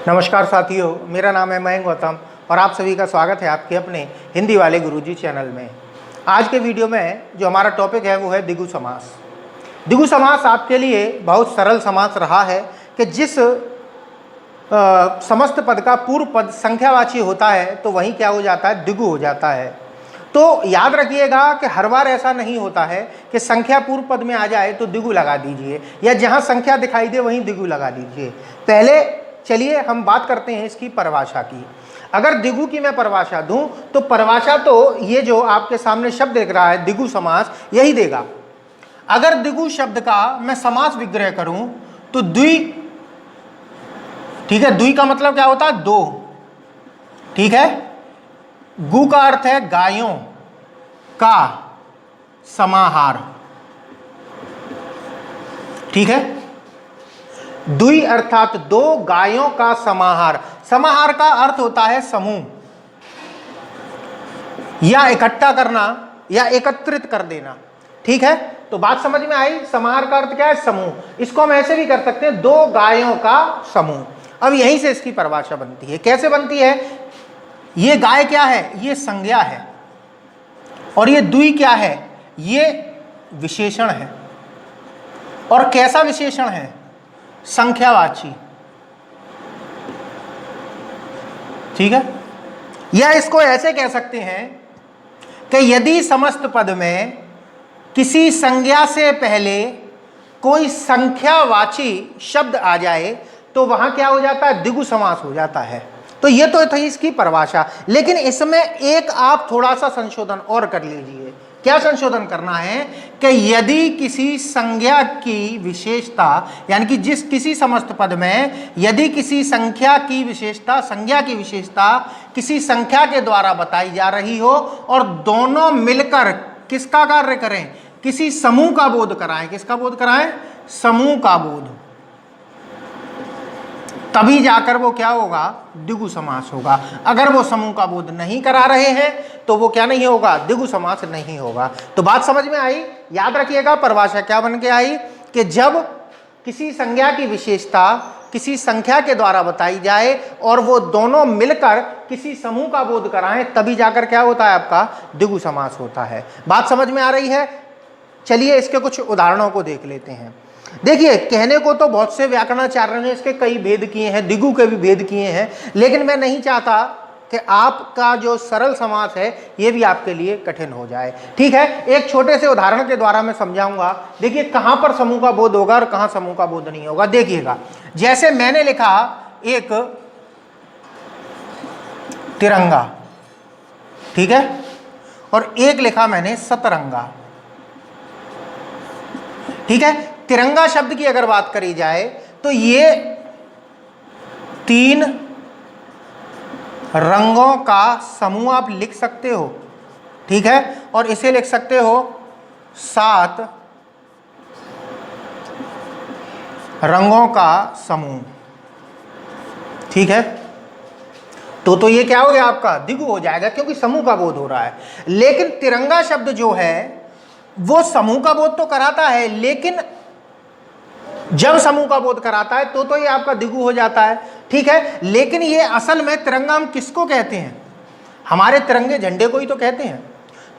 नमस्कार साथियों, मेरा नाम है मयंक गौतम और आप सभी का स्वागत है आपके अपने हिंदी वाले गुरुजी चैनल में। आज के वीडियो में जो हमारा टॉपिक है वो है द्विगु समास। द्विगु समास आपके लिए बहुत सरल समास रहा है कि जिस समस्त पद का पूर्व पद संख्यावाची होता है तो वहीं क्या हो जाता है, द्विगु हो जाता है। तो याद रखिएगा कि हर बार ऐसा नहीं होता है कि संख्या पूर्व पद में आ जाए तो द्विगु लगा दीजिए, या जहाँ संख्या दिखाई दे वहीं द्विगु लगा दीजिए। पहले चलिए हम बात करते हैं इसकी परिभाषा की। अगर द्विगु की मैं परिभाषा दूं तो परिभाषा तो ये जो आपके सामने शब्द दिख रहा है द्विगु समास, यही देगा। अगर द्विगु शब्द का मैं समास विग्रह करूं तो द्वि, ठीक है, द्वि का मतलब क्या होता है, दो, ठीक है। गु का अर्थ है गायों का समाहार, ठीक है। द्वि अर्थात दो गायों का समाहार। समाहार का अर्थ होता है समूह, या इकट्ठा करना या एकत्रित कर देना, ठीक है। तो बात समझ में आई। समाहार का अर्थ क्या है, समूह। इसको हम ऐसे भी कर सकते हैं, दो गायों का समूह। अब यहीं से इसकी परिभाषा बनती है। कैसे बनती है, ये गाय क्या है, ये संज्ञा है, और ये द्वि क्या है, ये विशेषण है। और कैसा विशेषण है, संख्यावाची, ठीक है। या इसको ऐसे कह सकते हैं कि यदि समस्त पद में किसी संज्ञा से पहले कोई संख्यावाची शब्द आ जाए तो वहां क्या हो जाता है, द्विगु समास हो जाता है। तो ये तो थी इसकी परिभाषा, लेकिन इसमें एक आप थोड़ा सा संशोधन और कर लीजिए। क्या संशोधन करना है कि यदि किसी संज्ञा की विशेषता, यानी कि जिस किसी समस्त पद में यदि किसी संख्या की विशेषता, संज्ञा की विशेषता किसी संख्या के द्वारा बताई जा रही हो और दोनों मिलकर किसका कार्य करें, किसी समूह का बोध कराएं। किसका बोध कराएं, समूह का बोध, तभी जाकर वो क्या होगा, द्विगु समास होगा। अगर वो समूह का बोध नहीं करा रहे हैं तो वो क्या नहीं होगा, द्विगु समास नहीं होगा। तो बात समझ में आई। याद रखिएगा परिभाषा क्या बन के आई कि जब किसी संज्ञा की विशेषता किसी संख्या के द्वारा बताई जाए और वो दोनों मिलकर किसी समूह का बोध कराएं तभी जाकर क्या होता है, आपका द्विगु समास होता है। बात समझ में आ रही है। चलिए इसके कुछ उदाहरणों को देख लेते हैं। देखिए, कहने को तो बहुत से व्याकरणाचार्यों ने इसके कई भेद किए हैं, द्विगु के भी भेद किए हैं, लेकिन मैं नहीं चाहता कि आपका जो सरल समास है ये भी आपके लिए कठिन हो जाए, ठीक है। एक छोटे से उदाहरण के द्वारा मैं समझाऊंगा। देखिए कहां पर समूह का बोध होगा और कहां समूह का बोध नहीं होगा। देखिएगा, जैसे मैंने लिखा एक तिरंगा, ठीक है, और एक लिखा मैंने सतरंगा, ठीक है। तिरंगा शब्द की अगर बात करी जाए तो ये तीन रंगों का समूह आप लिख सकते हो, ठीक है, और इसे लिख सकते हो 7 रंगों का समूह, ठीक है। तो ये क्या हो गया, आपका द्विगु हो जाएगा क्योंकि समूह का बोध हो रहा है। लेकिन तिरंगा शब्द जो है वो समूह का बोध तो कराता है, लेकिन जब समूह का बोध कराता है तो ये आपका द्विगु हो जाता है, ठीक है। लेकिन ये असल में तिरंगा हम किसको कहते हैं, हमारे तिरंगे झंडे को ही तो कहते हैं।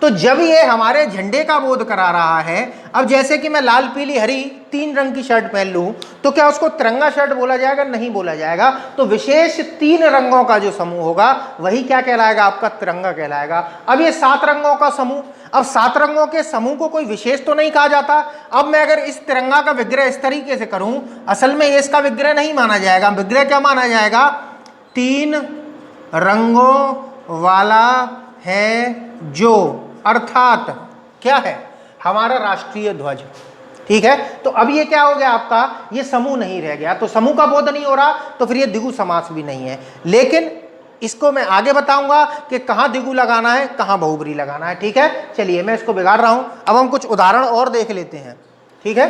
तो जब ये हमारे झंडे का बोध करा रहा है, अब जैसे कि मैं लाल पीली हरी 3 रंग की शर्ट पहन लूं तो क्या उसको तिरंगा शर्ट बोला जाएगा, नहीं बोला जाएगा। तो विशेष 3 रंगों का जो समूह होगा वही क्या कहलाएगा, आपका तिरंगा कहलाएगा। अब ये 7 रंगों का समूह, अब 7 रंगों के समूह को कोई विशेष तो नहीं कहा जाता। अब मैं अगर इस तिरंगा का विग्रह इस तरीके से करूं, असल में ये इसका विग्रह नहीं माना जाएगा। विग्रह क्या माना जाएगा, 3 रंगों वाला है जो, अर्थात क्या है, हमारा राष्ट्रीय ध्वज, ठीक है। तो अब ये क्या हो गया, आपका ये समूह नहीं रह गया, तो समूह का बोध नहीं हो रहा, तो फिर ये द्विगु समास भी नहीं है। लेकिन इसको मैं आगे बताऊंगा कि कहाँ द्विगु लगाना है, कहाँ बहुब्री लगाना है, ठीक है। चलिए मैं इसको बिगाड़ रहा हूं। अब हम कुछ उदाहरण और देख लेते हैं, ठीक है।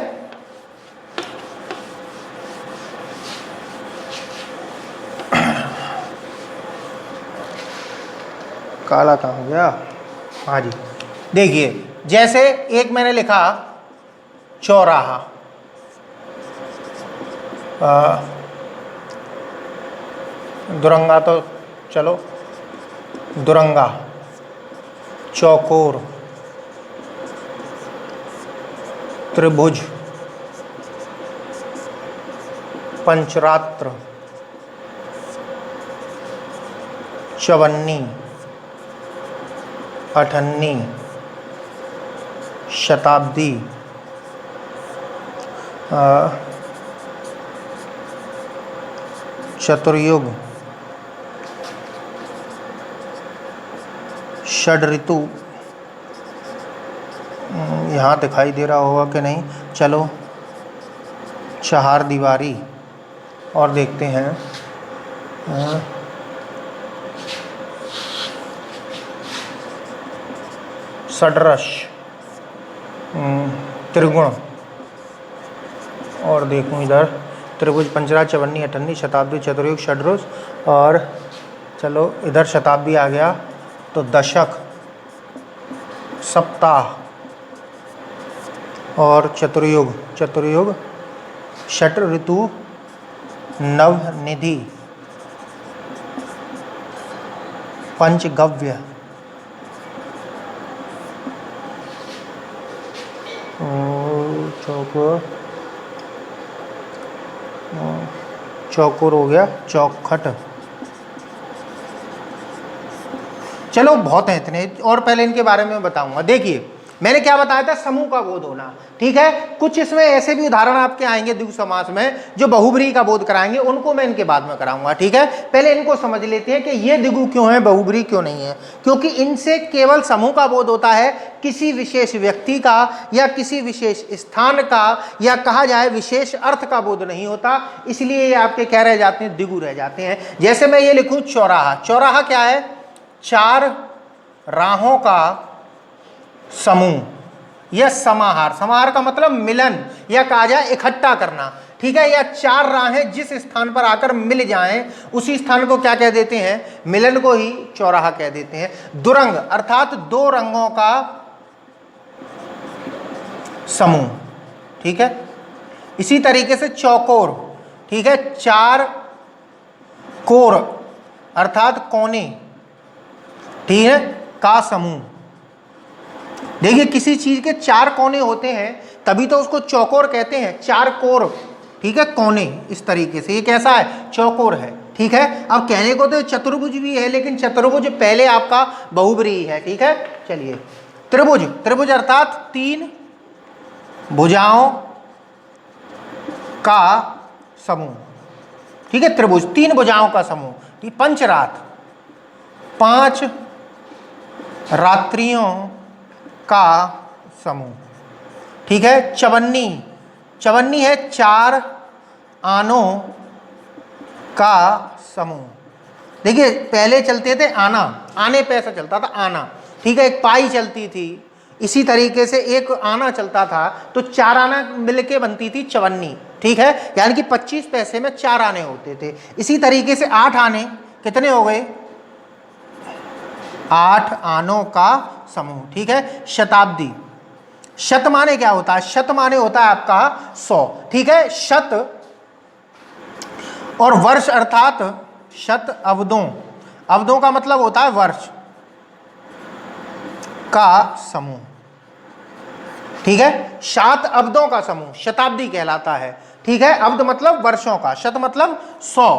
काला कहाँ हो गया, हाँ जी। देखिए जैसे एक मैंने लिखा चौराहा, दुरंगा तो चलो, दुरंगा, चौकोर, त्रिभुज, पंचरात्र, चवन्नी, अठन्नी, शताब्दी, चतुर्युग, षड ऋतु, यहाँ दिखाई दे रहा होगा कि नहीं, चलो चार दीवारी, और देखते हैं षड्रश, त्रिगुण, और देखूं इधर त्रिभुज, पंचराज, चवन्नी, अठन्नी, शताब्दी, चतुर्युग, षड्रश, और चलो इधर शताब्दी आ गया तो दशक, सप्ताह, और चतुर्युग, चतुर्युग, षट ऋतु, नवनिधि, पंचगव्य, चौकोर हो गया, चौखट। चलो बहुत हैं इतने, और पहले इनके बारे में बताऊंगा। देखिए मैंने क्या बताया था, समूह का बोध होना, ठीक है। कुछ इसमें ऐसे भी उदाहरण आपके आएंगे द्विगु समास में जो बहुब्रीहि का बोध कराएंगे, उनको मैं इनके बाद में कराऊंगा, ठीक है। पहले इनको समझ लेते हैं कि ये द्विगु क्यों है, बहुब्रीहि क्यों नहीं है। क्योंकि इनसे केवल समूह का बोध होता है, किसी विशेष व्यक्ति का या किसी विशेष स्थान का या कहा जाए विशेष अर्थ का बोध नहीं होता, इसलिए ये आपके क्या रह जाते हैं, द्विगु रह जाते हैं। जैसे मैं ये लिखूं चौराहा, चौराहा क्या है, चार राहों का समूह या समाहार। समाहार का मतलब मिलन या कहा जाए इकट्ठा करना, ठीक है। या चार राहें जिस स्थान पर आकर मिल जाएं उसी स्थान को क्या कह देते हैं, मिलन को ही चौराहा कह देते हैं। दुरंग अर्थात दो रंगों का समूह, ठीक है। इसी तरीके से चौकोर, ठीक है, चार कोर अर्थात कोने, ठीक है, का समूह। देखिए किसी चीज के चार कोने होते हैं तभी तो उसको चौकोर कहते हैं, चार कोर, ठीक है, कोने। इस तरीके से ये कैसा है, चौकोर है, ठीक है। अब कहने को तो चतुर्भुज भी है, लेकिन चतुर्भुज पहले आपका बहुब्रीहि है, ठीक है। चलिए त्रिभुज, त्रिभुज अर्थात तीन भुजाओं का समूह, ठीक है। त्रिभुज तीन भुजाओं का समूह। पंचरात, पांच रात्रियों का समूह, ठीक है। चवन्नी, चवन्नी है चार आनों का समूह। देखिए पहले चलते थे आना, आने पे ऐसा चलता था आना, ठीक है, एक पाई चलती थी। इसी तरीके से एक आना चलता था तो चार आना मिलके बनती थी चवन्नी, ठीक है। यानी कि 25 पैसे में चार आने होते थे। इसी तरीके से 8 आने कितने हो गए, 8 आनों का समूह, ठीक है। शताब्दी, शत माने क्या होता है, शत माने होता है आपका 100, ठीक है। शत और वर्ष अर्थात शत अवधों, अवधों का मतलब होता है वर्ष का समूह, ठीक है। 7 अवधों का समूह शताब्दी कहलाता है, ठीक है। अवध मतलब वर्षों का, शत मतलब 100।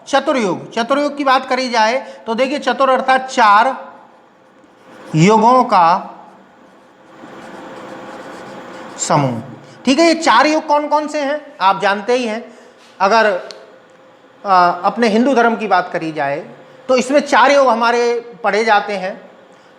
चतुर्युग, चतुर्युग की बात करी जाए तो देखिए चतुर अर्थात 4 युगों का समूह, ठीक है। ये 4 युग कौन कौन से हैं आप जानते ही हैं। अगर अपने हिंदू धर्म की बात करी जाए तो इसमें 4 युग हमारे पढ़े जाते हैं,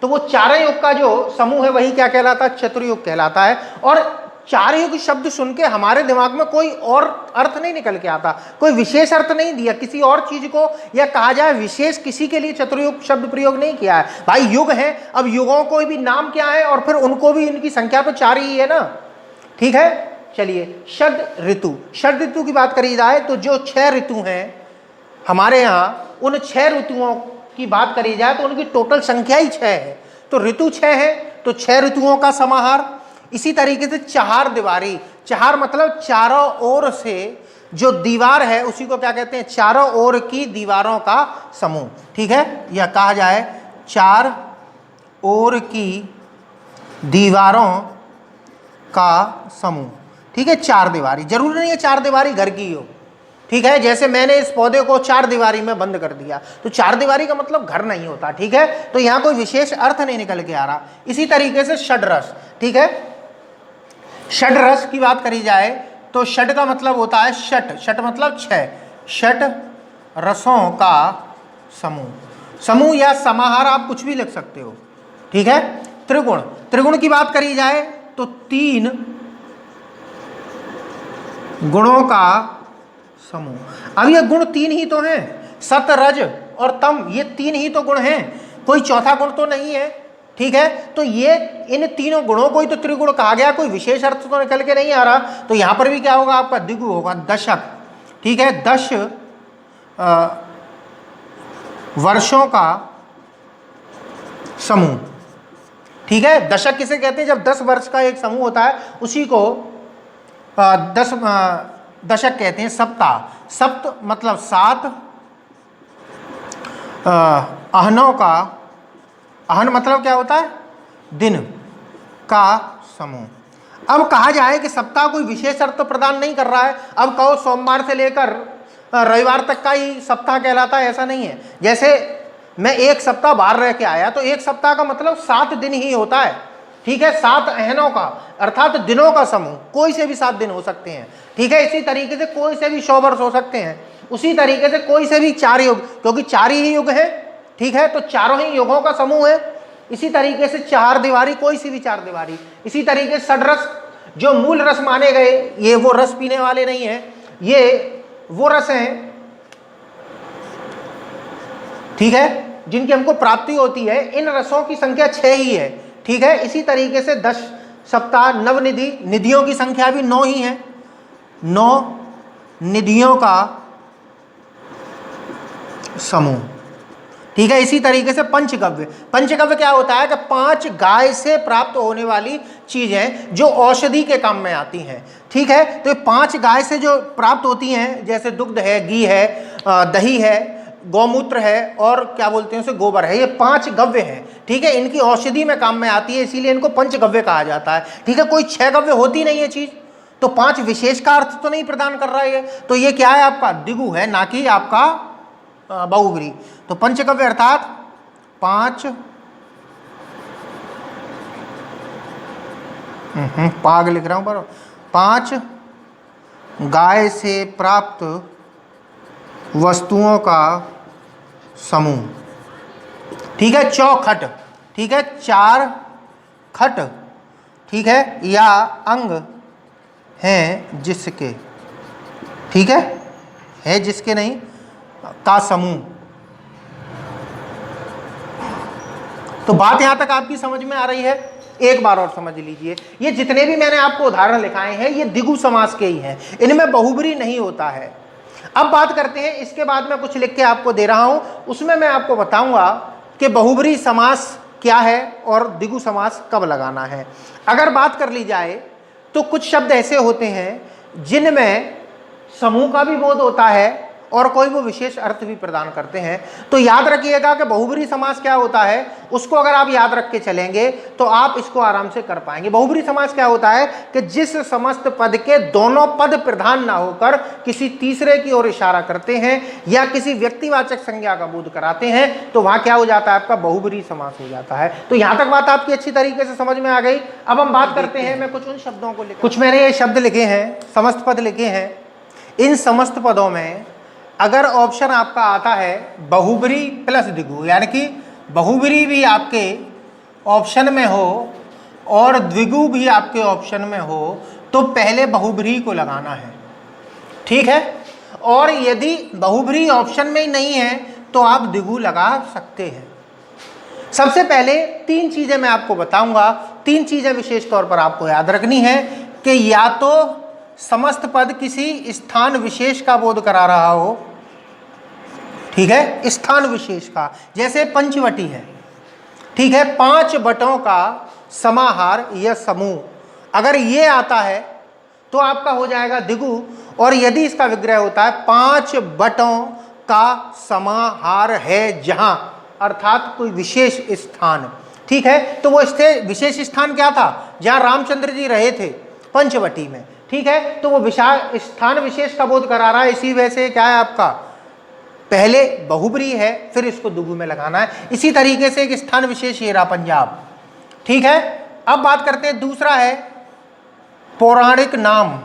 तो वो 4 युग का जो समूह है वही क्या कहलाता है, चतुर्युग कहलाता है। और 4 युग शब्द सुन के हमारे दिमाग में कोई और अर्थ नहीं निकल के आता, कोई विशेष अर्थ नहीं दिया किसी और चीज को, या कहा जाए विशेष किसी के लिए चतुर्युग शब्द प्रयोग नहीं किया है। भाई युग है, अब युगों को भी नाम क्या है और फिर उनको भी इनकी संख्या तो 4 ही है ना, ठीक है। चलिए षड ऋतु, षड ऋतु की बात करी जाए तो जो 6 ऋतु हैं हमारे यहाँ, उन 6 ऋतुओं की बात करी जाए तो उनकी टोटल संख्या ही 6 है, तो ऋतु 6 है, तो 6 ऋतुओं का समाहार। इसी तरीके से चार दीवारी, चार मतलब चारों ओर से जो दीवार है उसी को क्या कहते हैं, चारों ओर की दीवारों का समूह। ठीक है, या कहा जाए चार ओर की दीवारों का समूह। ठीक है, चार दीवारी, जरूरी नहीं है चार दीवारी घर की हो। ठीक है, जैसे मैंने इस पौधे को चार दीवारी में बंद कर दिया तो चार दीवारी का मतलब घर नहीं होता। ठीक है, तो यहां कोई विशेष अर्थ नहीं निकल के आ रहा। इसी तरीके से षड्रस। ठीक है, षड्रस की बात करी जाए तो षड का मतलब होता है षट, षट मतलब छह, षट रसों का समूह। समूह या समाहार आप कुछ भी लिख सकते हो। ठीक है, त्रिगुण, त्रिगुण की बात करी जाए तो तीन गुणों का समूह। अब ये गुण तीन ही तो हैं, सत रज और तम, ये तीन ही तो गुण हैं, कोई चौथा गुण तो नहीं है। ठीक है, तो ये इन तीनों गुणों को ही तो त्रिगुण कहा गया, कोई विशेष अर्थ तो निकल के नहीं आ रहा। तो यहां पर भी क्या होगा आपका, द्विगु होगा, दशक। ठीक है, 10 वर्षों का समूह। ठीक है, दशक किसे कहते हैं, जब 10 वर्ष का एक समूह होता है उसी को 10 दशक कहते हैं। सप्ताह, सप्त मतलब 7, अहनों का, अहन मतलब क्या होता है, दिन का समूह। अब कहा जाए कि सप्ताह कोई विशेष अर्थ तो प्रदान नहीं कर रहा है। अब कहो सोमवार से लेकर रविवार तक का ही सप्ताह कहलाता है, ऐसा नहीं है। जैसे मैं एक सप्ताह बाहर रह के आया तो एक सप्ताह का मतलब 7 दिन ही होता है। ठीक है, 7 अहनों का अर्थात दिनों का समूह, कोई से भी 7 दिन हो सकते हैं। ठीक है, इसी तरीके से कोई से भी 100 वर्ष हो सकते हैं। उसी तरीके से कोई से भी 4 युग, क्योंकि 4 ही युग है। ठीक है, तो चारों ही युगों का समूह है। इसी तरीके से 4 दीवारी, कोई सी भी 4 दीवारी। इसी तरीके से षड्रस, जो मूल रस माने गए, ये वो रस पीने वाले नहीं है, ये वो रस हैं, ठीक है, जिनकी हमको प्राप्ति होती है। इन रसों की संख्या 6 ही है। ठीक है, इसी तरीके से 10 सप्ताह, नवनिधि, निधियों की संख्या भी 9 ही है, 9 निधियों का समूह। ठीक है, इसी तरीके से पंचगव्य, पंचगव्य क्या होता है कि 5 गाय से प्राप्त होने वाली चीजें जो औषधि के काम में आती हैं। ठीक है, तो 5 गाय से जो प्राप्त होती हैं, जैसे दुग्ध है, घी है, दही है, गौमूत्र है और क्या बोलते हैं उसे, गोबर है, ये 5 गव्य हैं। ठीक है, इनकी औषधि में काम में आती है, इसीलिए इनको पंचगव्य कहा जाता है। ठीक है, कोई 6 गव्य होती नहीं है चीज, तो 5 विशेष का अर्थ तो नहीं प्रदान कर रहा है। तो ये क्या है आपका, द्विगु है, ना कि आपका बहुब्री। तो पंचगव्य अर्थात 5 पाग लिख रहा हूं पर 5 गाय से प्राप्त वस्तुओं का समूह। ठीक है, चौखट, ठीक है, 4 खट, ठीक है, या अंग हैं जिसके, ठीक है जिसके नहीं का समूह। तो बात यहां तक आपकी समझ में आ रही है? एक बार और समझ लीजिए, ये जितने भी मैंने आपको उदाहरण लिखाए हैं ये द्विगु समास के ही हैं, इनमें बहुब्री नहीं होता है। अब बात करते हैं, इसके बाद मैं कुछ लिख के आपको दे रहा हूं, उसमें मैं आपको बताऊंगा कि बहुब्री समास क्या है और द्विगु समास कब लगाना है। अगर बात कर ली जाए तो कुछ शब्द ऐसे होते हैं जिनमें समूह का भी बोध होता है और कोई वो विशेष अर्थ भी प्रदान करते हैं। तो याद रखिएगा कि बहुब्री समास क्या होता है, उसको अगर आप याद रख के चलेंगे तो आप इसको आराम से कर पाएंगे। बहुब्री समास क्या होता है कि जिस समस्त पद के दोनों पद प्रधान ना होकर किसी तीसरे की ओर इशारा करते हैं या किसी व्यक्तिवाचक संज्ञा का बोध कराते हैं, तो वहां क्या हो जाता है आपका, बहुब्री समास हो जाता है। तो यहां तक बात आपकी अच्छी तरीके से समझ में आ गई। अब हम बात करते हैं, मैं कुछ उन शब्दों को कुछ मैंने ये शब्द लिखे हैं, समस्त पद लिखे हैं। इन समस्त पदों में अगर ऑप्शन आपका आता है बहुब्री प्लस द्विगु, यानी कि बहुब्री भी आपके ऑप्शन में हो और द्विगु भी आपके ऑप्शन में हो, तो पहले बहुब्री को लगाना है। ठीक है, और यदि बहुब्री ऑप्शन में ही नहीं है तो आप द्विगु लगा सकते हैं। सबसे पहले 3 चीजें मैं आपको बताऊंगा, 3 चीजें विशेष तौर पर आपको याद रखनी है कि या तो समस्त पद किसी स्थान विशेष का बोध करा रहा हो, ठीक है, स्थान विशेष का, जैसे पंचवटी है, ठीक है, 5 बटों का समाहार या समूह, अगर ये आता है तो आपका हो जाएगा द्विगु। और यदि इसका विग्रह होता है 5 बटों का समाहार है जहां, अर्थात कोई विशेष स्थान, ठीक है। तो वो विशेष स्थान क्या था? जहां रामचंद्र जी रहे थे, पंचवटी में, ठीक है। तो वो विशाल स्थान विशेष का बोध करा रहा है। इसी वजह से क्या है आपका, पहले बहुब्री है, फिर इसको दुगु में लगाना है। इसी तरीके से एक स्थान विशेष ये रहा पंजाब, ठीक है। अब बात करते हैं, दूसरा है पौराणिक नाम।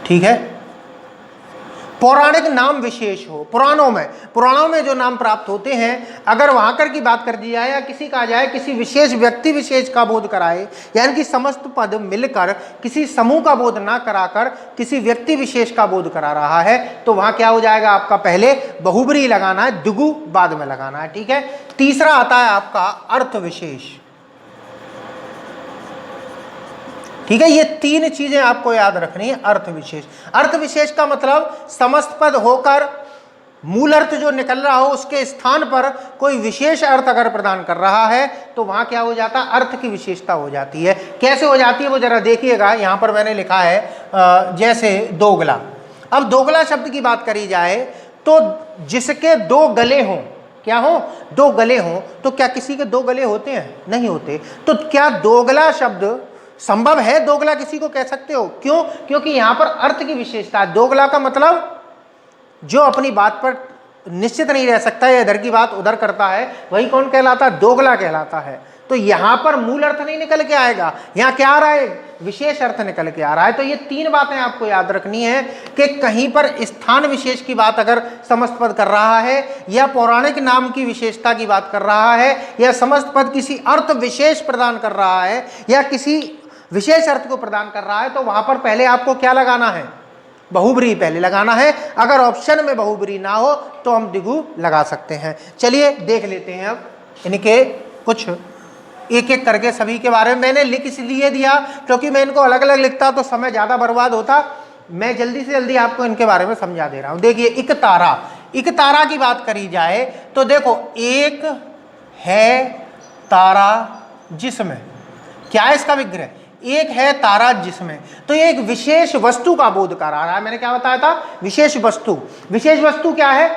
ठीक है, पौराणिक नाम विशेष हो। पुराणों में जो नाम प्राप्त होते हैं, अगर वहां कर की बात कर दी जाए या किसी कहा जाए किसी विशेष व्यक्ति विशेष का बोध कराए, यानी कि समस्त पद मिलकर किसी समूह का बोध ना कराकर किसी व्यक्ति विशेष का बोध करा रहा है, तो वहां क्या हो जाएगा आपका, पहले बहुब्री लगाना है, दुगु बाद में लगाना है, ठीक है। तीसरा आता है आपका अर्थ विशेष, ठीक है। ये 3 चीजें आपको याद रखनी है। अर्थ विशेष, अर्थ विशेष का मतलब समस्त पद होकर मूल अर्थ जो निकल रहा हो उसके स्थान पर कोई विशेष अर्थ अगर प्रदान कर रहा है तो वहां क्या हो जाता है, अर्थ की विशेषता हो जाती है। कैसे हो जाती है वो जरा देखिएगा, यहां पर मैंने लिखा है जैसे दोगला। अब दोगला शब्द की बात करी जाए तो जिसके 2 गले हों, क्या हो, 2 गले हों, तो क्या किसी के 2 गले होते हैं? नहीं होते। तो क्या दोगला शब्द संभव है? दोगला किसी को कह सकते हो, क्यों? क्योंकि यहां पर अर्थ की विशेषता है। दोगला का मतलब जो अपनी बात पर निश्चित नहीं रह सकता है, इधर की बात उधर करता है, वही कौन कहलाता है? दोगला कहलाता है। तो यहां पर मूल अर्थ नहीं निकल के आएगा, यहां क्या आ रहा है, विशेष अर्थ निकल के आ रहा है। तो ये 3 बातें आपको याद रखनी है कि कहीं पर स्थान विशेष की बात अगर समस्त पद कर रहा है, या पौराणिक नाम की विशेषता की बात कर रहा है, या समस्त पद किसी अर्थ विशेष प्रदान कर रहा है, या किसी विशेष अर्थ को प्रदान कर रहा है, तो वहां पर पहले आपको क्या लगाना है, बहुब्री पहले लगाना है। अगर ऑप्शन में बहुब्री ना हो तो हम दिगु लगा सकते हैं। चलिए देख लेते हैं अब इनके कुछ एक एक करके सभी के बारे में। मैंने लिख इसलिए दिया क्योंकि मैं इनको अलग अलग लिखता तो समय ज़्यादा बर्बाद होता। मैं जल्दी से जल्दी आपको इनके बारे में समझा दे रहा हूँ। देखिए, इक तारा की बात करी जाए तो देखो, एक है तारा जिसमें, क्या है इसका विग्रह, एक है तारा जिसमें, तो ये एक विशेष वस्तु का बोध करा रहा है। मैंने क्या बताया था, विशेष वस्तु। विशेष वस्तु क्या है?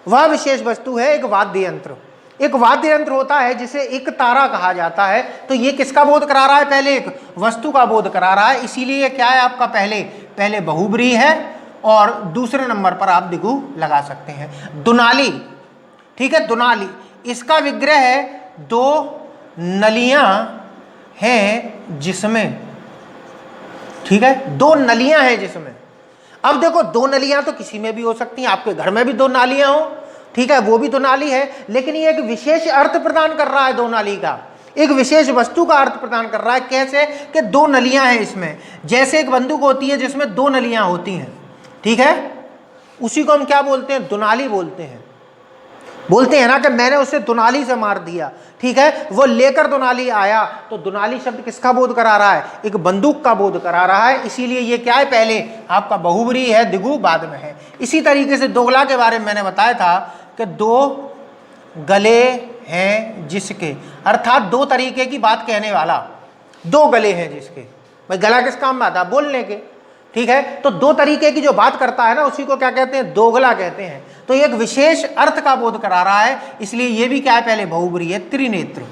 वह विशेष वस्तु है एक वाद्य यंत्र। एक वाद्य यंत्र होता है जिसे एक तारा कहा जाता है। तो ये किसका बोध करा रहा है? पहले एक वस्तु का बोध करा रहा है, इसीलिए क्या है आपका, पहले बहुब्री है और दूसरे नंबर पर आप दिगु लगा सकते हैं। दुनाली, ठीक है, दुनाली, इसका विग्रह है 2 नलियां हैं जिसमें, ठीक है, 2 नलियां हैं जिसमें। अब देखो, 2 नलियां तो किसी में भी हो सकती हैं, आपके घर में भी 2 नालियां हो, ठीक है, वो भी 2 नाली है, लेकिन ये एक विशेष अर्थ प्रदान कर रहा है 2 नाली का, एक विशेष वस्तु का अर्थ प्रदान कर रहा है। कैसे कि 2 नलियां हैं इसमें, जैसे एक बंदूक होती है जिसमें 2 नलियां होती हैं, ठीक है, उसी को हम क्या बोलते हैं, दुनाली बोलते हैं ना, कि मैंने उसे दुनाली से मार दिया, ठीक है, वो लेकर दुनाली आया। तो दुनाली शब्द किसका बोध करा रहा है? एक बंदूक का बोध करा रहा है, इसीलिए ये क्या है, पहले आपका बहुब्री है, दिगु बाद में है। इसी तरीके से दोगला के बारे में मैंने बताया था कि 2 गले हैं जिसके, अर्थात 2 तरीके की बात कहने वाला, 2 गले हैं जिसके। भाई गला किस काम में आता है? बोलने के, ठीक है। तो 2 तरीके की जो बात करता है ना, उसी को क्या कहते हैं, दोगला कहते हैं। तो एक विशेष अर्थ का बोध करा रहा है, इसलिए ये भी क्या है, पहले बहुब्री है, त्रिनेत्र।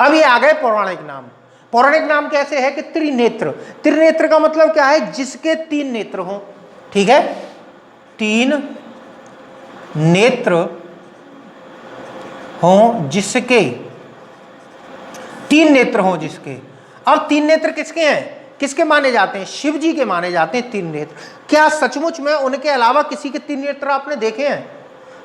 अब ये आ गए पौराणिक नाम। पौराणिक नाम कैसे है कि त्रिनेत्र। त्रिनेत्र का मतलब क्या है, जिसके 3 नेत्र हों, ठीक है, 3 नेत्र हों जिसके, 3 नेत्र हों जिसके। अब 3 नेत्र किसके हैं, किसके माने जाते हैं? शिव जी के माने जाते हैं 3 नेत्र। क्या सचमुच में उनके अलावा किसी के 3 नेत्र आपने देखे हैं?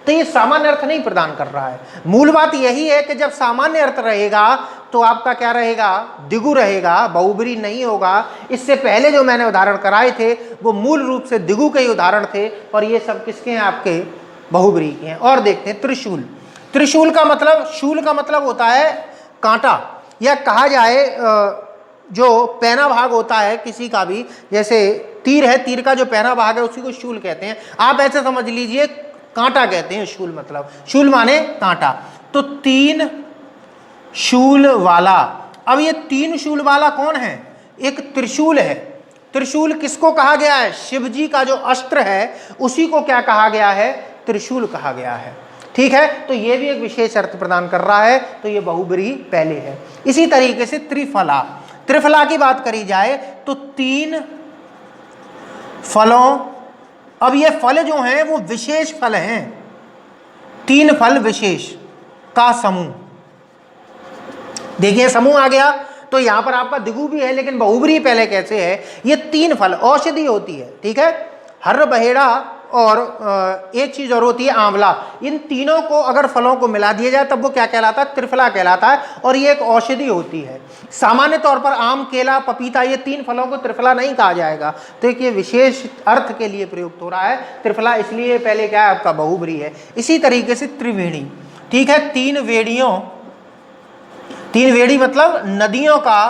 तो ये सामान्य अर्थ नहीं प्रदान कर रहा है। मूल बात यही है कि जब सामान्य अर्थ रहेगा तो आपका क्या रहेगा, दिगु रहेगा, बहुब्री नहीं होगा। इससे पहले जो मैंने उदाहरण कराए थे वो मूल रूप से दिगु के ही उदाहरण थे, और ये सब किसके हैं, आपके बहुब्री के हैं। और देखते हैं त्रिशूल। त्रिशूल का मतलब, शूल का मतलब होता है कांटा, या कहा जाए जो पैना भाग होता है किसी का भी, जैसे तीर है, तीर का जो पैना भाग है उसी को शूल कहते हैं। आप ऐसे समझ लीजिए, कांटा कहते हैं शूल, मतलब शूल माने कांटा। तो 3 शूल वाला। अब ये 3 शूल वाला कौन है? एक त्रिशूल है। त्रिशूल किसको कहा गया है? शिव जी का जो अस्त्र है उसी को क्या कहा गया है? त्रिशूल कहा गया है। ठीक है, तो ये भी एक विशेष अर्थ प्रदान कर रहा है, तो ये बहुब्रीहि पहले है। इसी तरीके से त्रिफला, त्रिफला की बात करी जाए तो 3 फलों, अब ये फल जो हैं वो विशेष फल हैं, 3 फल विशेष का समूह। देखिए समूह आ गया, तो यहां पर आपका दिगु भी है लेकिन बहुब्रीहि पहले कैसे है? ये 3 फल, औषधि होती है, ठीक है, हर्र, बहेड़ा और एक चीज और होती है आंवला। इन तीनों को अगर फलों को मिला दिया जाए तब वो क्या कहलाता है? त्रिफला कहलाता है, और ये एक औषधि होती है। सामान्य तौर पर आम, केला, पपीता, ये 3 फलों को त्रिफला नहीं कहा जाएगा, तो एक ये विशेष अर्थ के लिए प्रयुक्त हो रहा है त्रिफला, इसलिए पहले क्या है आपका? बहुब्रीहि है। इसी तरीके से त्रिवेणी, ठीक है, 3 वेड़ियों, 3 वेड़ी मतलब नदियों का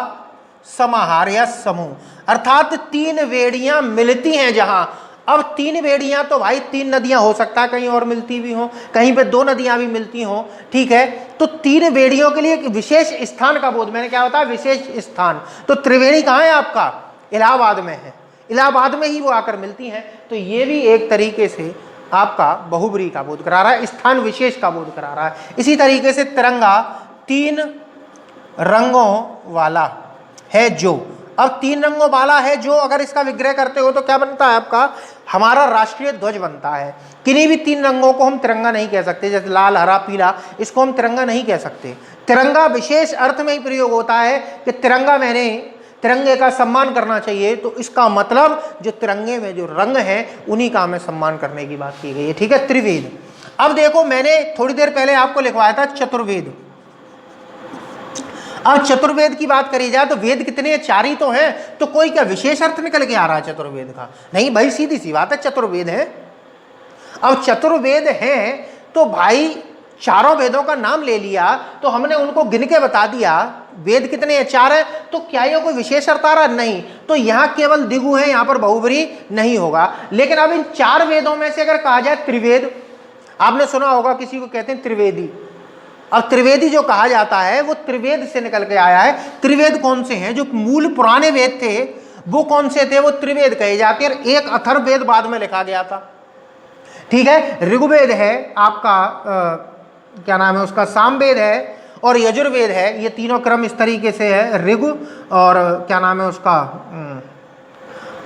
समाहार या समूह, अर्थात 3 वेड़ियां मिलती हैं जहां। अब 3 वेड़ियां तो भाई 3 नदियां हो सकता है कहीं और मिलती भी हो, कहीं पे 2 नदियां भी मिलती हो, ठीक है, तो 3 वेड़ियों के लिए एक विशेष स्थान का बोध, मैंने क्या होता है? विशेष स्थान। तो त्रिवेणी कहाँ है आपका? इलाहाबाद में है, इलाहाबाद में ही वो आकर मिलती हैं, तो ये भी एक तरीके से आपका बहुब्रीहि का बोध करा रहा है, स्थान विशेष का बोध करा रहा है। इसी तरीके से तिरंगा 3 रंगों वाला है जो, अब 3 रंगों वाला है जो, अगर इसका विग्रह करते हो तो क्या बनता है आपका? हमारा राष्ट्रीय ध्वज बनता है। किन्हीं भी 3 रंगों को हम तिरंगा नहीं कह सकते, जैसे लाल, हरा, पीला, इसको हम तिरंगा नहीं कह सकते। तिरंगा विशेष अर्थ में ही प्रयोग होता है कि तिरंगा, मैंने तिरंगे का सम्मान करना चाहिए, तो इसका मतलब जो तिरंगे में जो रंग हैं उन्हीं का हमें सम्मान करने की बात की गई है, ठीक है। त्रिवेद, अब देखो मैंने थोड़ी देर पहले आपको लिखवाया था चतुर्वेद। अब चतुर्वेद की बात करी जाए तो वेद कितने हैं? 4 ही तो हैं, तो कोई क्या विशेष अर्थ निकल के आ रहा है चतुर्वेद का? नहीं भाई, सीधी सी बात है, चतुर्वेद है। अब चतुर्वेद हैं तो भाई चारों वेदों का नाम ले लिया, तो हमने उनको गिन के बता दिया वेद कितने हैं? 4 हैं, तो क्या ये कोई विशेष अर्थ आ रहा? नहीं, तो यहाँ केवल दिगु है, यहाँ पर बहुब्रीहि नहीं होगा। लेकिन अब इन 4 वेदों में से अगर कहा जाए त्रिवेद, आपने सुना होगा किसी को कहते हैं त्रिवेदी। अब त्रिवेदी जो कहा जाता है वो त्रिवेद से निकल के आया है। त्रिवेद कौन से हैं? जो मूल पुराने वेद थे वो कौन से थे? वो त्रिवेद कहे जाते हैं। एक अथर्ववेद बाद में लिखा गया था, ठीक है। ऋग्वेद है आपका, क्या नाम है उसका, सामवेद है, और यजुर्वेद है। ये तीनों क्रम इस तरीके से है, ऋग और क्या नाम है उसका,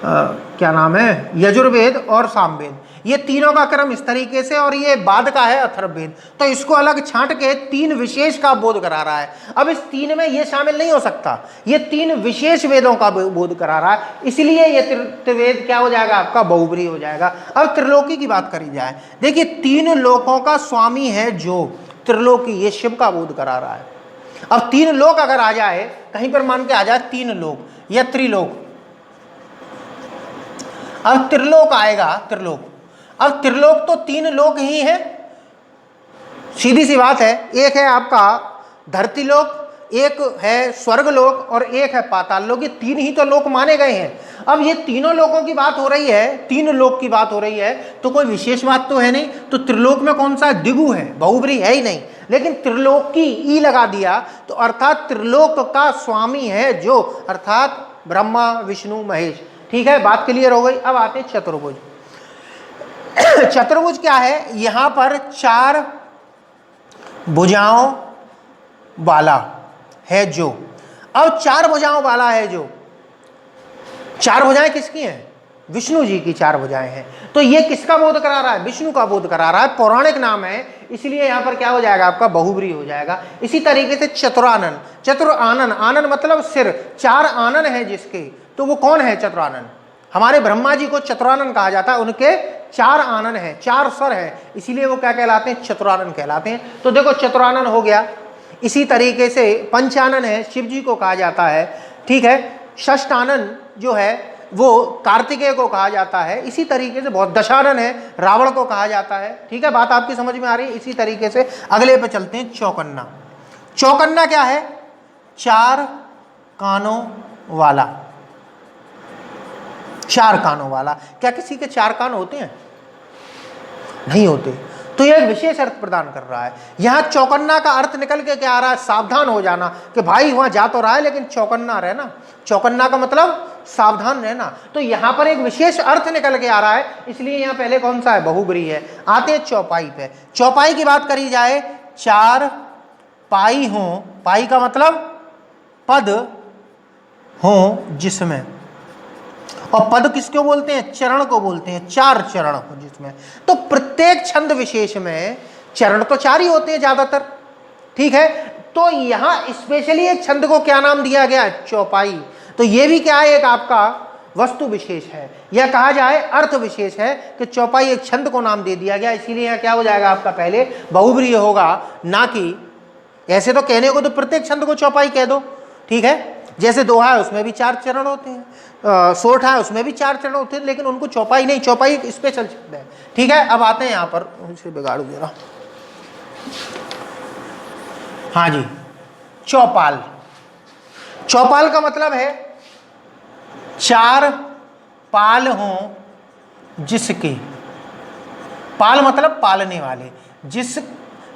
क्या नाम है, यजुर्वेद और सामवेद, ये तीनों का क्रम इस तरीके से, और ये बाद का है अथर्ववेद। तो इसको अलग छांट के 3 विशेष का बोध करा रहा है। अब इस 3 में ये शामिल नहीं हो सकता, ये 3 विशेष वेदों का बोध करा रहा है, इसलिए ये त्रिवेद क्या हो जाएगा आपका? बहुब्रीहि हो जाएगा। अब त्रिलोकी की बात करी जाए, देखिए 3 लोकों का स्वामी है जो त्रिलोकी, ये शिव का बोध करा रहा है। अब 3 लोक अगर आ जाए, कहीं पर मान के आ जाए 3 लोक या त्रिलोक, अब त्रिलोक आएगा, त्रिलोक, अब त्रिलोक तो 3 लोक ही हैं, सीधी सी बात है। एक है आपका धरती लोक, एक है स्वर्ग लोक और एक है पाताल लोक, ये 3 ही तो लोक माने गए हैं। अब ये तीनों लोकों की बात हो रही है, 3 लोक की बात हो रही है, तो कोई विशेष बात तो है नहीं। तो त्रिलोक में कौन सा? दिगु है, बहुब्रीहि है ही नहीं। लेकिन त्रिलोक की ई लगा दिया तो अर्थात त्रिलोक का स्वामी है जो, अर्थात ब्रह्मा, विष्णु, महेश, ठीक है, बात क्लियर हो गई। अब आते हैं चतुर्भुज। चतुर्भुज क्या है? यहां पर 4 भुजाओं वाला है जो, अब 4 भुजाओं वाला है जो, 4 भुजाएं किसकी हैं? विष्णु जी की 4 भुजाएं हैं। तो ये किसका बोध करा रहा है? विष्णु का बोध करा रहा है, पौराणिक नाम है, इसलिए यहां पर क्या हो जाएगा आपका? बहुब्रीहि हो जाएगा। इसी तरीके से चतुरानन, चतुरानन, आनन मतलब सिर, 4 आनन है जिसके, तो वो कौन है? चतुरानन। हमारे ब्रह्मा जी को चतुरानन कहा जाता है, उनके 4 आनन हैं, 4 सर हैं, इसीलिए वो क्या कहलाते हैं? चतुरानन कहलाते हैं। तो देखो चतुरानन हो गया। इसी तरीके से पंचानन है, शिव जी को कहा जाता है, ठीक है। षष्ठानन जो है वो कार्तिकेय को कहा जाता है। इसी तरीके से बहुत, दशानन है, रावण को कहा जाता है, ठीक है, बात आपकी समझ में आ रही है। इसी तरीके से अगले पे चलते हैं, चौकन्ना। चौकन्ना क्या है? 4 कानों वाला, 4 कानों वाला। क्या किसी के 4 कान होते हैं? नहीं होते। तो यह एक विशेष अर्थ प्रदान कर रहा है। यहां चौकन्ना का अर्थ निकल के क्या आ रहा है, सावधान हो जाना, कि भाई वहां जा तो रहा है लेकिन चौकन्ना रहना। चौकन्ना का मतलब सावधान रहना। तो यहां पर एक विशेष अर्थ निकल के आ रहा है, इसलिए यहां पहले कौन सा है, बहुब्रीहि है। आते हैं चौपाई पे। चौपाई की बात करी जाए, चार पाई हो, पाई का मतलब पद हो जिसमें, और पद किसको बोलते हैं, चरण को बोलते हैं, चार चरण हो जिसमें। तो प्रत्येक छंद विशेष में चरण तो चार ही होते हैं ज्यादातर, ठीक है। तो यहां स्पेशली एक छंद को क्या नाम दिया गया है, चौपाई। तो ये भी क्या है, एक आपका वस्तु विशेष है, या कहा जाए अर्थ विशेष है कि चौपाई एक छंद को नाम दे दिया गया। इसीलिए यहाँ क्या हो जाएगा आपका, पहले बहुब्रीहि होगा, ना कि ऐसे तो कहने को तो प्रत्येक छंद को चौपाई कह दो, ठीक है। जैसे दोहा है उसमें भी चार चरण होते हैं, सोठा है उसमें भी चार चरण होते हैं, लेकिन उनको चौपाई नहीं, चौपाई एक स्पेशल शब्द है, ठीक है। अब आते हैं यहाँ पर, इसे बिगाड़ दे रहा, हाँ जी, चौपाल। चौपाल का मतलब है चार पाल हों जिसके, पाल मतलब पालने वाले,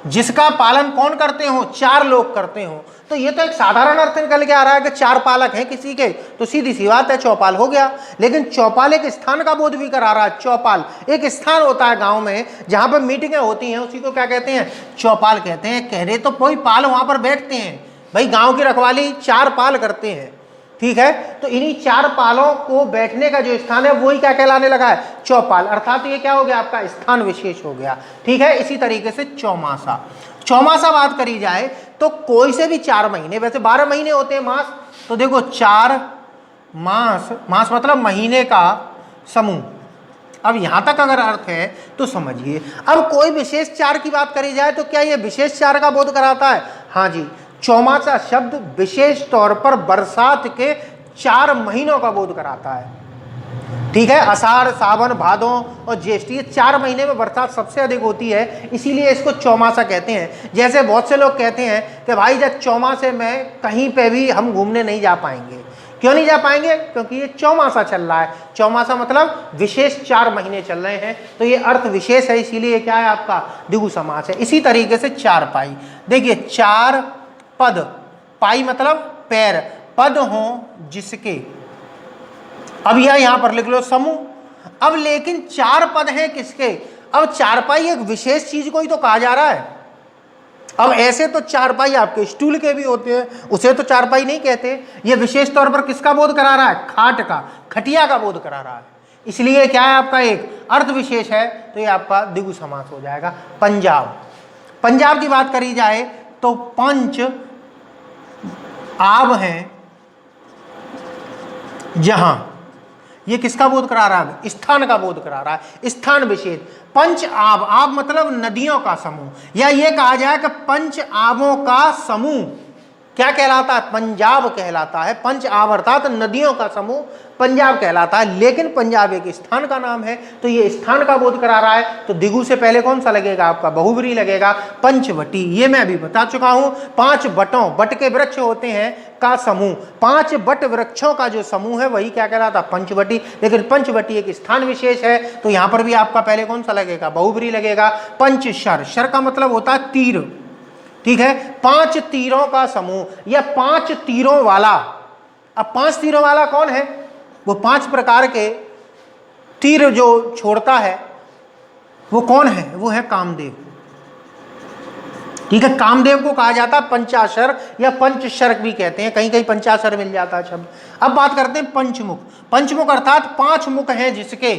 जिसका पालन कौन करते हो, चार लोग करते हो। तो ये तो एक साधारण अर्थ निकल के आ रहा है कि चार पालक हैं किसी के, तो सीधी सी बात है चौपाल हो गया। लेकिन चौपाल एक स्थान का बोध भी करा रहा है। चौपाल एक स्थान होता है गांव में जहां पर मीटिंगें होती हैं, उसी को क्या कहते हैं, चौपाल कहते हैं। कह रहे तो कोई पाल वहां पर बैठते हैं, भाई गांव की रखवाली चार पाल करते हैं, ठीक है। तो इन्हीं चार पालों को बैठने का जो स्थान है वही क्या कहलाने लगा है, चौपाल। अर्थात ये क्या हो गया आपका, स्थान विशेष हो गया, ठीक है। इसी तरीके से चौमासा। चौमासा बात करी जाए तो कोई से भी 4 महीने, वैसे 12 महीने होते हैं मास, तो देखो 4 मास, मास मतलब महीने का समूह। अब यहां तक अगर अर्थ है तो समझिए। अब कोई विशेष 4 की बात करी जाए तो क्या ये विशेष 4 का बोध कराता है, हाँ जी। चौमासा शब्द विशेष तौर पर बरसात के 4 महीनों का बोध कराता है, ठीक है। आषाढ़, सावन, भादों और ज्येष्ठ, ये 4 महीने में बरसात सबसे अधिक होती है, इसीलिए इसको चौमासा कहते हैं। जैसे बहुत से लोग कहते हैं कि भाई जब चौमासे में कहीं पे भी हम घूमने नहीं जा पाएंगे। क्यों नहीं जा पाएंगे, क्योंकि ये चौमासा चल रहा है। चौमासा मतलब विशेष 4 महीने चल रहे हैं, तो ये अर्थ विशेष है, इसीलिए क्या है आपका, द्विगु समास है। इसी तरीके से चार पाई, देखिए 4 पद, पाई मतलब पैर, पद हो जिसके, अब यह यहां पर लिख लो समूह। अब लेकिन 4 पद हैं किसके, अब चारपाई एक विशेष चीज को ही तो कहा जा रहा है। अब ऐसे तो चारपाई आपके स्टूल के भी होते हैं, उसे तो चारपाई नहीं कहते। ये विशेष तौर पर किसका बोध करा रहा है, खाट का, खटिया का बोध करा रहा है, इसलिए क्या है आपका एक अर्थ विशेष है, तो ये आपका द्विगु समास हो जाएगा। पंजाब, पंजाब की बात करी जाए तो 5 आब हैं जहां, ये किसका बोध करा रहा है, स्थान का बोध करा रहा है, स्थान विशेष। 5 आब, आब मतलब नदियों का समूह, या ये कहा जाए कि 5 आबों का समूह क्या कहलाता है, पंजाब कहलाता है। 5 आब अर्थात नदियों का समूह पंजाब कहलाता है। लेकिन पंजाब एक स्थान का नाम है, तो ये स्थान का बोध करा रहा है, तो द्विगु से पहले कौन सा लगेगा आपका, बहुब्रीहि लगेगा। पंचवटी, ये मैं अभी बता चुका हूं, 5 बटों, बट के वृक्ष होते हैं का समूह, 5 बट वृक्षों का जो समूह है वही क्या कहलाता, पंचवटी। लेकिन पंचवटी एक स्थान विशेष है, तो यहां पर भी आपका पहले कौन सा लगेगा, बहुब्रीहि लगेगा। पंचशर, शर का मतलब होता है तीर, ठीक है। 5 तीरों का समूह या 5 तीरों वाला। अब 5 तीरों वाला कौन है, वो 5 प्रकार के तीर जो छोड़ता है वो कौन है, वो है कामदेव, ठीक है। कामदेव को कहा जाता है पंचाशर या पंचशर भी कहते हैं, कहीं कहीं पंचाशर मिल जाता है शब्द। अब बात करते हैं पंचमुख। पंचमुख अर्थात 5 मुख हैं जिसके,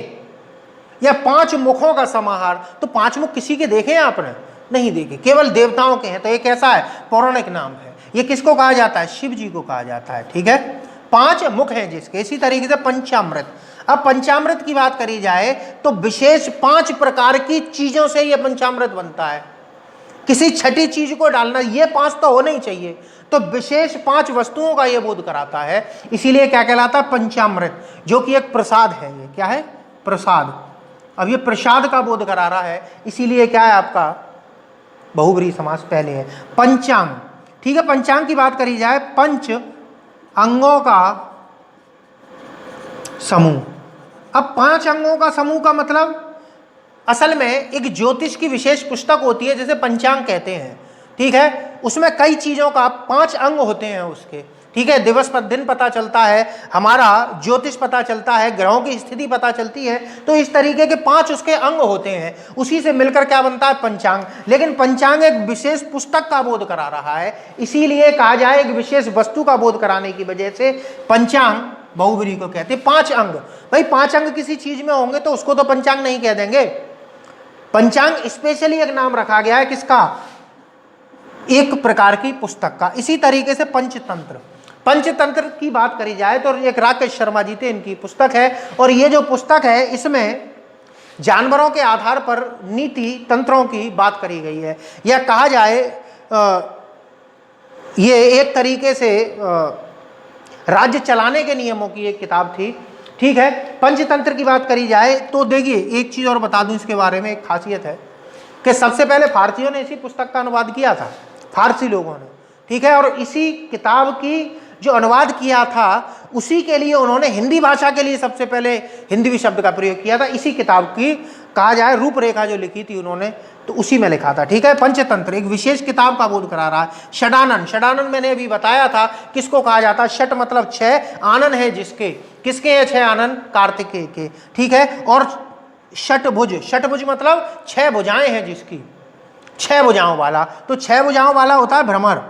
या 5 मुखों का समाहार। तो 5 मुख किसी के देखे हैं आपने, नहीं देखे, केवल देवताओं के हैं, तो ये कैसा है, पौराणिक नाम है। ये किसको कहा जाता है, शिव जी को कहा जाता है, ठीक है। 5 मुख हैं जिसके। इसी तरीके से पंचामृत। अब पंचामृत की बात करी जाए तो विशेष 5 प्रकार की चीजों से यह पंचामृत बनता है, किसी छठी चीज को डालना, ये 5 तो होना ही चाहिए, तो विशेष 5 वस्तुओं का यह बोध कराता है, इसीलिए क्या कहलाता है, पंचामृत, जो कि एक प्रसाद है। ये क्या है, प्रसाद। अब ये प्रसाद का बोध करा रहा है, इसीलिए क्या है आपका बहुब्रीहि समास पहले है। पंचांग, ठीक है। पंचांग की बात करी जाए, 5 अंगों का समूह। अब 5 अंगों का समूह का मतलब असल में एक ज्योतिष की विशेष पुस्तक होती है जिसे पंचांग कहते हैं, ठीक है। उसमें कई चीज़ों का 5 अंग होते हैं उसके, ठीक है। दिवस पर दिन पता चलता है, हमारा ज्योतिष पता चलता है, ग्रहों की स्थिति पता चलती है। तो इस तरीके के 5 उसके अंग होते हैं, उसी से मिलकर क्या बनता है, पंचांग। लेकिन पंचांग एक विशेष पुस्तक का बोध करा रहा है, इसीलिए कहा जाए एक विशेष वस्तु का बोध कराने की वजह से पंचांग बहुब्रीहि को कहते हैं। 5 अंग, भाई 5 अंग किसी चीज में होंगे तो उसको तो पंचांग नहीं कह देंगे। पंचांग स्पेशली एक नाम रखा गया है किसका, एक प्रकार की पुस्तक का। इसी तरीके से पंचतंत्र, पंचतंत्र की बात करी जाए तो एक राकेश शर्मा जी थे, इनकी पुस्तक है। और ये जो पुस्तक है इसमें जानवरों के आधार पर नीति तंत्रों की बात करी गई है, या कहा जाए ये एक तरीके से राज्य चलाने के नियमों की एक किताब थी, ठीक है। पंचतंत्र की बात करी जाए तो देखिए एक चीज़ और बता दूं इसके बारे में, एक खासियत है कि सबसे पहले फारसियों ने इसी पुस्तक का अनुवाद किया था, फारसी लोगों ने, ठीक है। और इसी किताब की जो अनुवाद किया था उसी के लिए उन्होंने हिंदी भाषा के लिए सबसे पहले हिंदी शब्द का प्रयोग किया था। इसी किताब की कहा जाए रूपरेखा जो लिखी थी उन्होंने, तो उसी में लिखा था, ठीक है। पंचतंत्र एक विशेष किताब का बोध करा रहा है। षडानन, षडानन मैंने अभी बताया था किसको कहा जाता है, षट मतलब 6, आनन है जिसके, किसके हैं 6 आनन, कार्तिकेय के, ठीक है। और षटभुज, षटभुज मतलब 6 भुजाएं हैं जिसकी, 6 भुजाओं वाला, तो 6 भुजाओं वाला होता है भ्रमर,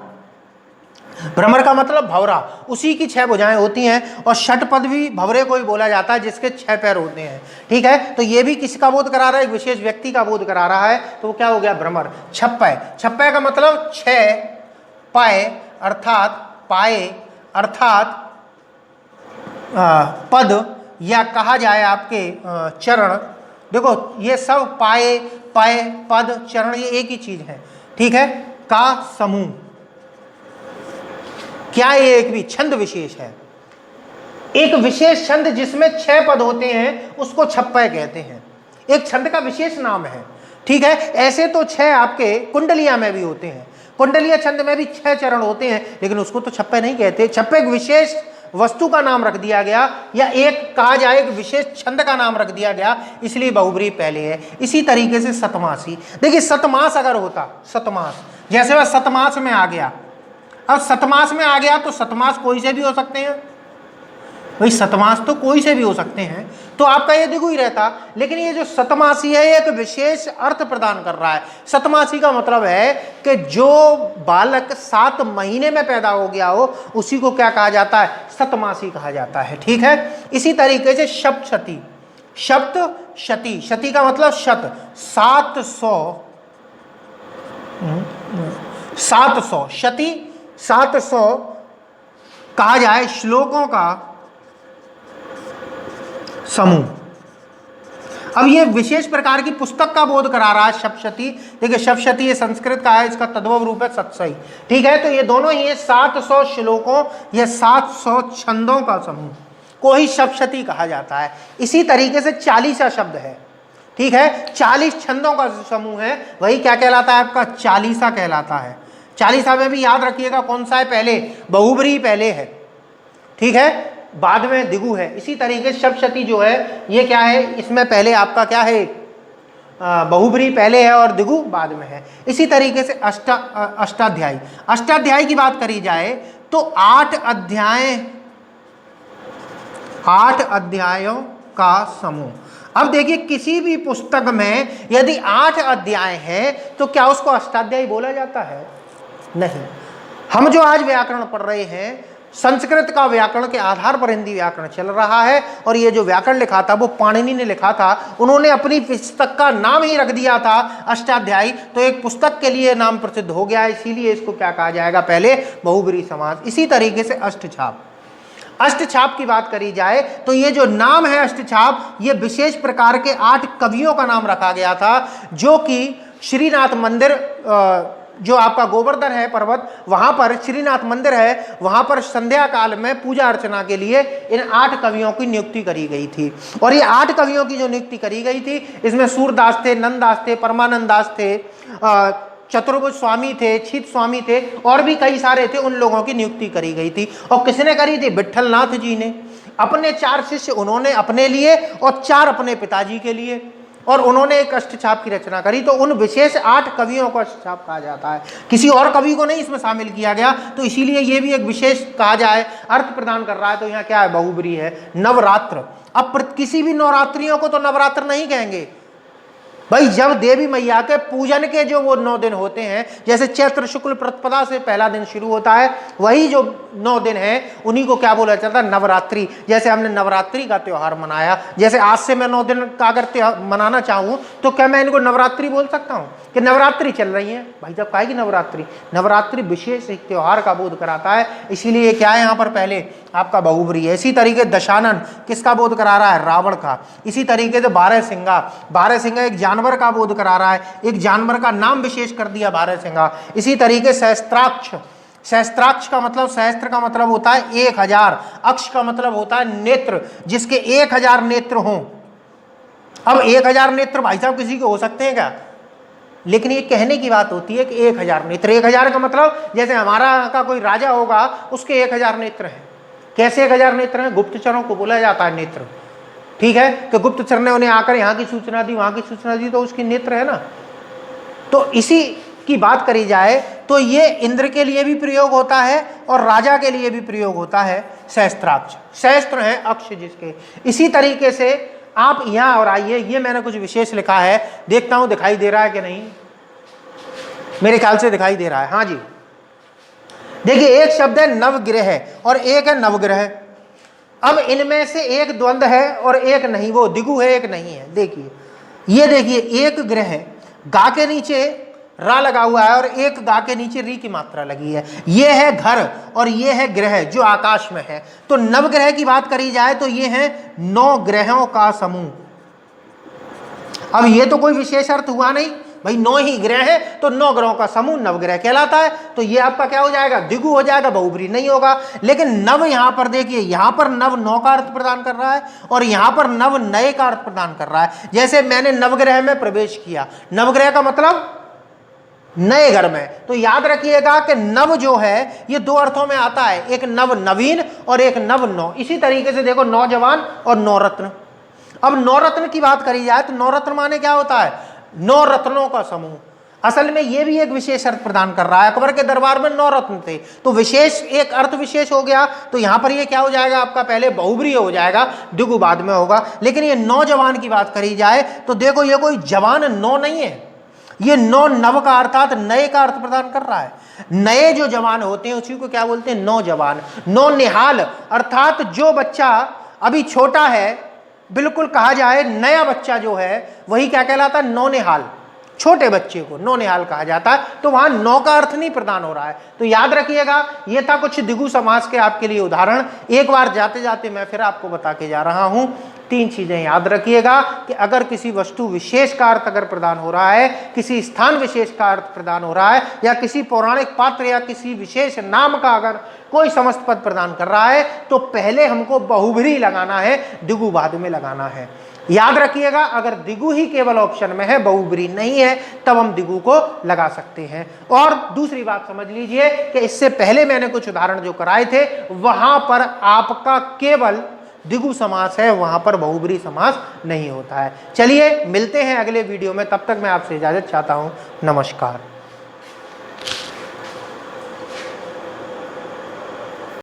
भ्रमर का मतलब भंवरा, उसी की 6 भुजाएं होती हैं। और षटपद भी भंवरे को ही बोला जाता है जिसके 6 पैर होते हैं, ठीक है। तो ये भी किसका बोध करा रहा है, एक विशेष व्यक्ति का बोध करा रहा है, तो वो क्या हो गया, भ्रमर। छप्पय, छप्पय का मतलब 6 पाए अर्थात पाए अर्थात पद, या कहा जाए आपके चरण। देखो ये सब पाए पाए पद चरण ये एक ही चीज है, ठीक है, का समूह। क्या ये एक भी छंद विशेष है, एक विशेष छंद जिसमें 6 पद होते हैं उसको छप्पय कहते हैं, एक छंद का विशेष नाम है, ठीक है। ऐसे तो 6 आपके कुंडलिया में भी होते हैं, कुंडलिया छंद में भी 6 चरण होते हैं, लेकिन उसको तो छप्पय नहीं कहते। छप्पय एक विशेष वस्तु का नाम रख दिया गया, या एक कहा जाए एक विशेष छंद का नाम रख दिया गया, इसलिए बहुब्रीहि पहले है। इसी तरीके से सतमासी, देखिए सतमास अगर होता, सतमास जैसे वह सतमास में आ गया, अब सतमास में आ गया तो सतमास कोई से भी हो सकते हैं, भाई सतमास तो कोई से भी हो सकते हैं, तो आपका ये द्विगु ही रहता। लेकिन ये जो सतमासी है एक विशेष अर्थ प्रदान कर रहा है। सतमासी का मतलब है कि जो बालक 7 महीने में पैदा हो गया हो उसी को क्या कहा जाता है, सतमासी कहा जाता है, ठीक है। इसी तरीके से सप्तशती, सप्तशती, शती का मतलब शत, 700 शती 700 कहा जाए श्लोकों का समूह। अब ये विशेष प्रकार की पुस्तक का बोध करा रहा है सप्तशती। देखिए सप्तशती ये संस्कृत का है, इसका तद्भव रूप है सत्सई, ठीक है। तो ये दोनों ही 700 श्लोकों या 700 छंदों का समूह को ही सप्तशती कहा जाता है। इसी तरीके से 40 शब्द है, ठीक है, 40 छंदों का समूह है, वही क्या कहलाता है आपका, 40 कहलाता है। 40 में भी याद रखिएगा कौन सा है पहले, बहुब्रीहि पहले है, ठीक है, बाद में द्विगु है। इसी तरीके से सप्तशती जो है ये क्या है, इसमें पहले आपका क्या है, बहुब्रीहि पहले है और द्विगु बाद में है। इसी तरीके से अष्टाध्यायी, अष्टाध्यायी की बात करी जाए तो 8 अध्यायों का समूह। अब देखिए किसी भी पुस्तक में यदि 8 अध्याय हैं तो क्या उसको अष्टाध्यायी बोला जाता है, नहीं। हम जो आज व्याकरण पढ़ रहे हैं संस्कृत का व्याकरण के आधार पर हिंदी व्याकरण चल रहा है, और ये जो व्याकरण लिखा था वो पाणिनि ने लिखा था, उन्होंने अपनी पुस्तक का नाम ही रख दिया था अष्टाध्यायी, तो एक पुस्तक के लिए नाम प्रसिद्ध हो गया, इसीलिए इसको क्या कहा जाएगा, पहले बहुब्रीहि समास। इसी तरीके से अष्टछाप, अष्टछाप की बात करी जाए तो ये जो नाम है अष्टछाप, ये विशेष प्रकार के 8 कवियों का नाम रखा गया था, जो कि श्रीनाथ मंदिर जो आपका गोवर्धन है पर्वत, वहां पर श्रीनाथ मंदिर है, वहां पर संध्या काल में पूजा अर्चना के लिए इन 8 कवियों की नियुक्ति करी गई थी। और ये 8 कवियों की जो नियुक्ति करी गई थी, इसमें सूरदास थे, नंददास थे, परमानंद दास थे, चतुर्भुज स्वामी थे, छित स्वामी थे, और भी कई सारे थे, उन लोगों की नियुक्ति करी गई थी। और किसने करी थी, विट्ठलनाथ जी ने। अपने 4 शिष्य उन्होंने अपने लिए और 4 अपने पिताजी के लिए, और उन्होंने एक अष्टछाप की रचना करी, तो उन विशेष 8 कवियों को अष्टछाप कहा जाता है, किसी और कवि को नहीं इसमें शामिल किया गया, तो इसीलिए ये भी एक विशेष कहा जाए, अर्थ प्रदान कर रहा है। तो यहाँ क्या है, बहुब्री है, नवरात्र। अब किसी भी नवरात्रियों को तो नवरात्र नहीं कहेंगे भाई, जब देवी मैया के पूजन के जो वो 9 दिन होते हैं, जैसे चैत्र शुक्ल प्रतिपदा से पहला दिन शुरू होता है, वही जो 9 दिन है उन्हीं को क्या बोला जाता है, नवरात्रि। जैसे हमने नवरात्रि का त्यौहार मनाया, जैसे आज से मैं 9 दिन का अगर त्यौहार मनाना चाहूँ तो क्या मैं इनको नवरात्रि बोल सकता हूँ कि नवरात्रि चल रही है? भाई जब कहेगी नवरात्रि, नवरात्रि विशेष एक त्यौहार का बोध कराता है, इसीलिए क्या है यहाँ पर पहले आपका बहुब्री है। इसी तरीके दशानन किसका बोध करा रहा है, रावण का। इसी तरीके से 12 सिंगा, 12 सिंगा एक जानवर का बोध करा रहा है, एक जानवर का नाम विशेष कर दिया 12 सिंगा। इसी तरीके सहस्त्राक्ष, सहस्त्राक्ष का मतलब, सहस्त्र का मतलब होता है 1000, अक्ष का मतलब होता है नेत्र, जिसके 1000 नेत्र हों। अब 1000 नेत्र भाई साहब किसी के हो सकते हैं क्या? लेकिन ये कहने की बात होती है कि 1000 नेत्र, 1000 का मतलब जैसे हमारा का कोई राजा होगा उसके 1000 नेत्र हैं। कैसे 1000 नेत्र हैं? गुप्तचरों को बोला जाता है नेत्र, ठीक है, कि गुप्तचर ने उन्हें आकर यहाँ की सूचना दी, वहाँ की सूचना दी, तो उसकी नेत्र है ना। तो इसी की बात करी जाए तो ये इंद्र के लिए भी प्रयोग होता है और राजा के लिए भी प्रयोग होता है सहस्त्राक्ष। सहस्त्र है अक्ष जिसके। इसी तरीके से आप यहाँ और आइए, ये मैंने कुछ विशेष लिखा है, देखता हूँ दिखाई दे रहा है कि नहीं, मेरे ख्याल से दिखाई दे रहा है, हाँ जी। देखिए एक शब्द है नवग्रह और एक है नवग्रह। अब इनमें से एक द्वंद्व है और एक नहीं, वो दिगु है एक नहीं है। देखिए ये देखिए, एक ग्रह गा के नीचे रा लगा हुआ है और एक गा के नीचे री की मात्रा लगी है। ये है घर और ये है ग्रह जो आकाश में है। तो नवग्रह की बात करी जाए तो ये है 9 ग्रहों का समूह। अब ये तो कोई विशेष अर्थ हुआ नहीं भाई, 9 ही ग्रह है तो 9 ग्रहों का समूह नवग्रह कहलाता है। तो ये आपका क्या हो जाएगा, द्विगु हो जाएगा, बहुब्री नहीं होगा। लेकिन नव यहां पर देखिए, यहां पर नव 9 का अर्थ प्रदान कर रहा है और यहां पर नव नए का अर्थ प्रदान कर रहा है। जैसे मैंने नवग्रह में प्रवेश किया, नवग्रह का मतलब नए घर में। तो याद रखिएगा कि नव जो है ये 2 अर्थों में आता है, एक नव नवीन और एक नव नौ। इसी तरीके से देखो नौजवान और नौरत्न। अब नौरत्न की बात करी जाए तो नौरत्न माने क्या होता है, 9 रत्नों का समूह। असल में ये भी एक विशेष अर्थ प्रदान कर रहा है। अकबर के दरबार में 9 रत्न थे, तो विशेष एक अर्थ विशेष हो गया। तो यहां पर ये क्या हो जाएगा आपका, पहले बहुब्री हो जाएगा, द्विगु बाद में होगा। लेकिन ये नौजवान की बात करी जाए तो देखो ये कोई जवान 9 नहीं है, ये 9 नव का अर्थात नए का अर्थ प्रदान कर रहा है। नए जो जवान होते हैं उसी को क्या बोलते हैं, नौजवान। नौनिहाल अर्थात जो बच्चा अभी छोटा है, बिल्कुल कहा जाए नया बच्चा जो है वही क्या कहलाता है, नौनिहाल। छोटे बच्चे को नौनिहाल कहा जाता है। तो वहां 9 का अर्थ नहीं प्रदान हो रहा है। तो याद रखिएगा, ये था कुछ द्विगु समास के आपके लिए उदाहरण। एक बार जाते जाते मैं फिर आपको बता के जा रहा हूं। 3 चीजें याद रखिएगा कि अगर किसी वस्तु विशेष का अर्थ अगर प्रदान हो रहा है, किसी स्थान विशेष का अर्थ प्रदान हो रहा है, या किसी पौराणिक पात्र या किसी विशेष नाम का अगर कोई समस्त पद प्रदान कर रहा है, तो पहले हमको बहुब्री लगाना है, द्विगु बाद में लगाना है। याद रखिएगा, अगर द्विगु ही केवल ऑप्शन में है, बहुब्री नहीं है, तब हम द्विगु को लगा सकते हैं। और दूसरी बात समझ लीजिए कि इससे पहले मैंने कुछ उदाहरण जो कराए थे वहां पर आपका केवल द्विगु समास है, वहां पर बहुब्री समास नहीं होता है। चलिए मिलते हैं अगले वीडियो में, तब तक मैं आपसे इजाजत चाहता हूं। नमस्कार।